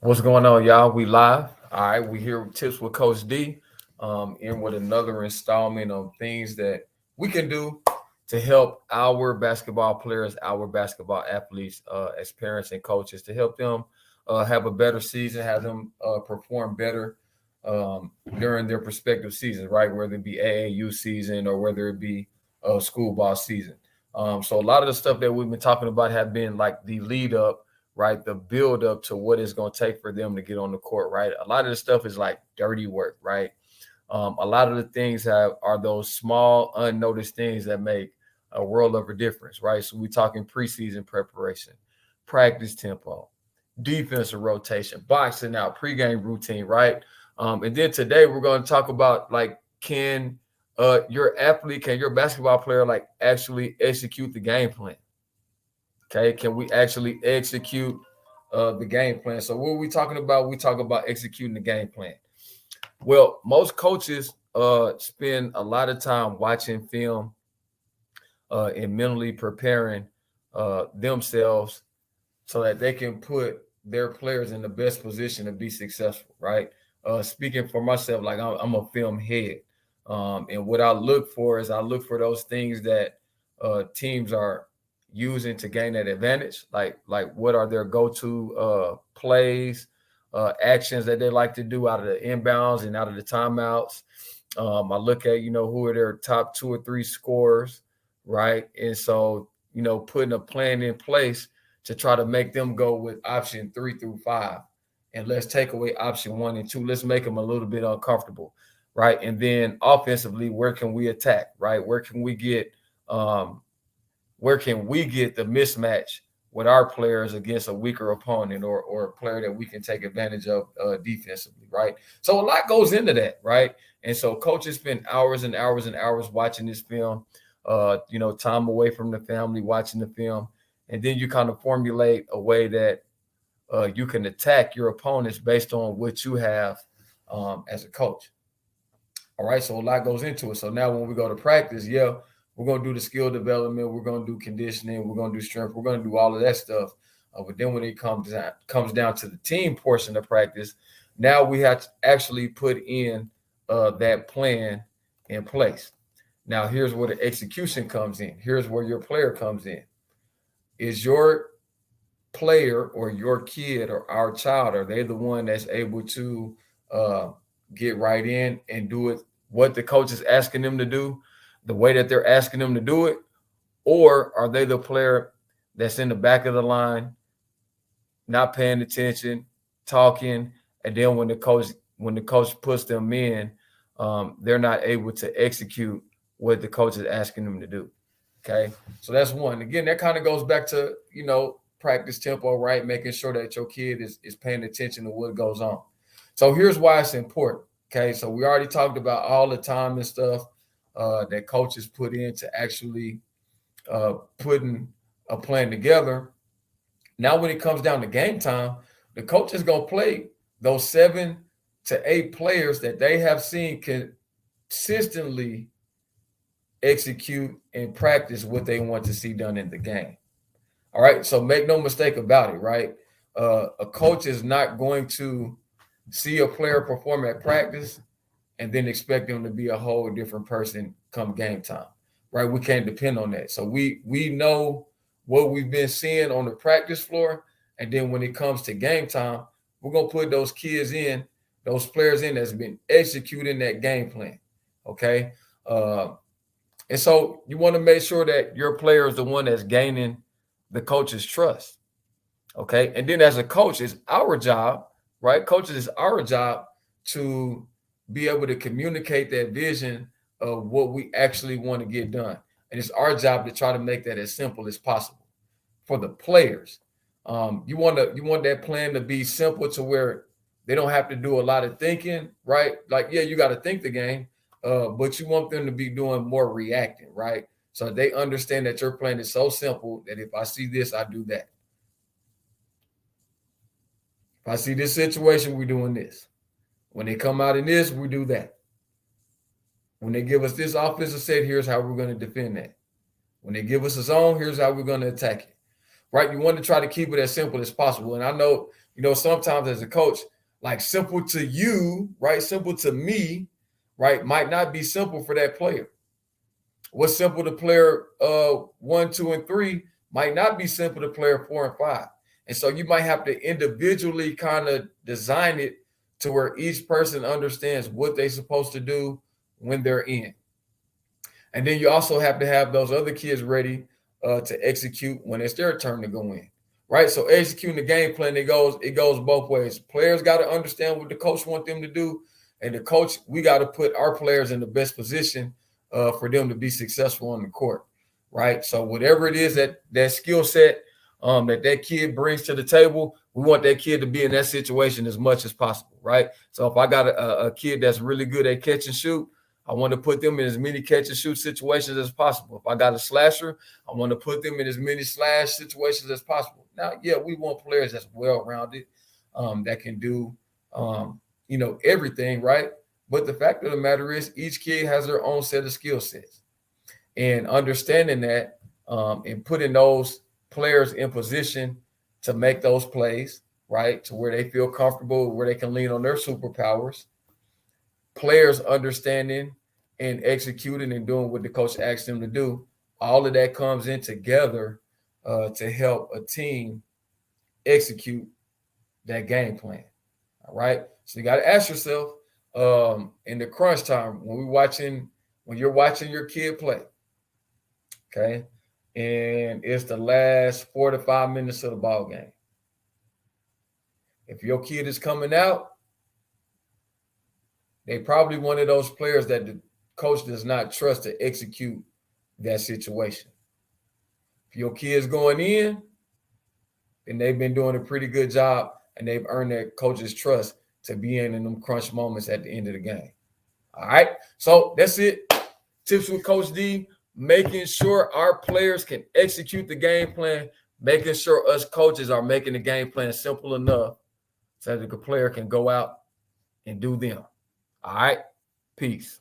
What's going on, y'all? We live. All right, we here with Tips with Coach D, in with another installment of things that we can do to help our basketball players, our basketball athletes, as parents and coaches, to help them have a better season, have them perform better during their respective seasons, right? Whether it be AAU season or whether it be school ball season. So a lot of the stuff that we've been talking about have been like the lead up, right? The build up to what it's going to take for them to get on the court, right? A lot of the stuff is like dirty work, right? A lot of the things are those small, unnoticed things that make a world of a difference, right? So we're talking preseason preparation, practice tempo, defensive rotation, boxing out, pregame routine, right? And then today we're going to talk about like can your basketball player like actually execute the game plan? Okay, can we actually execute the game plan? So what are we talking about? We talk about executing the game plan. Well, most coaches spend a lot of time watching film and mentally preparing themselves so that they can put their players in the best position to be successful, right? Speaking for myself, like I'm a film head. And what I look for is I look for those things that teams are using to gain that advantage. Like what are their go-to plays, actions that they like to do out of the inbounds and out of the timeouts. I look at who are their top two or three scorers, right? And so putting a plan in place to try to make them go with option 3 through 5, and let's take away option 1 and 2. Let's make them a little bit uncomfortable, right? And then offensively, where can we attack, right? Where can we get the mismatch with our players against a weaker opponent or a player that we can take advantage of defensively, right? So a lot goes into that, right? And so coaches spend hours and hours and hours watching this film, time away from the family, watching the film, and then you kind of formulate a way that you can attack your opponents based on what you have as a coach. All right, so a lot goes into it. So now when we go to practice, yeah, we're going to do the skill development. We're going to do conditioning. We're going to do strength. We're going to do all of that stuff. But then when it comes down to the team portion of practice, now we have to actually put in that plan in place. Now, here's where the execution comes in. Here's where your player comes in. Is your player or your kid or our child, are they the one that's able to get right in and do it what the coach is asking them to do, the way that they're asking them to do it? Or are they the player that's in the back of the line, not paying attention, talking, and then when the coach puts them in, they're not able to execute what the coach is asking them to do? Okay, so that's one. Again, that kind of goes back to practice tempo, right? Making sure that your kid is paying attention to what goes on. So here's why it's important. Okay, so we already talked about all the time and stuff that coaches put in to actually putting a plan together. Now, when it comes down to game time, the coach is going to play those 7 to 8 players that they have seen consistently execute and practice what they want to see done in the game. All right. So make no mistake about it, right? A coach is not going to see a player perform at practice and then expect them to be a whole different person come game time, right? We can't depend on that. So we know what we've been seeing on the practice floor, and then when it comes to game time, we're gonna put those kids in, those players in that's been executing that game plan. Okay. And so you want to make sure that your player is the one that's gaining the coach's trust. Okay. And then as a coach, it's our job, right? Coaches, it's our job to be able to communicate that vision of what we actually want to get done. And it's our job to try to make that as simple as possible for the players. You want that plan to be simple to where they don't have to do a lot of thinking, right? Like, yeah, you got to think the game, but you want them to be doing more reacting, right? So they understand that your plan is so simple that if I see this, I do that. If I see this situation, we're doing this. When they come out in this, we do that. When they give us this offensive set, here's how we're going to defend that. When they give us a zone, here's how we're going to attack it. Right? You want to try to keep it as simple as possible. And I know sometimes as a coach, like simple to you, right? Simple to me, right? Might not be simple for that player. What's simple to player 1, 2, and 3 might not be simple to player 4 and 5. And so you might have to individually kind of design it to where each person understands what they're supposed to do when they're in. And then you also have to have those other kids ready to execute when it's their turn to go in. Right. So executing the game plan, it goes both ways. Players got to understand what the coach wants them to do. And the coach, we got to put our players in the best position for them to be successful on the court. Right. So whatever it is that skill set that kid brings to the table, we want that kid to be in that situation as much as possible. Right. So if I got a kid that's really good at catch and shoot, I want to put them in as many catch and shoot situations as possible. If I got a slasher, I want to put them in as many slash situations as possible. Now, yeah, we want players that's well-rounded, that can do, everything, right? But the fact of the matter is each kid has their own set of skill sets. And understanding that and putting those players in position to make those plays, right, to where they feel comfortable, where they can lean on their superpowers, players understanding and executing and doing what the coach asked them to do, all of that comes in together to help a team execute that game plan. All right. So you got to ask yourself in the crunch time when you're watching your kid play, okay, and it's the last 4 to 5 minutes of the ball game. If your kid is coming out, they probably one of those players that the coach does not trust to execute that situation. If your kid's going in, then they've been doing a pretty good job and they've earned their coach's trust to be in them crunch moments at the end of the game. All right. So that's it. Tips with Coach D, making sure our players can execute the game plan, making sure us coaches are making the game plan simple enough so that the player can go out and do them. All right. Peace.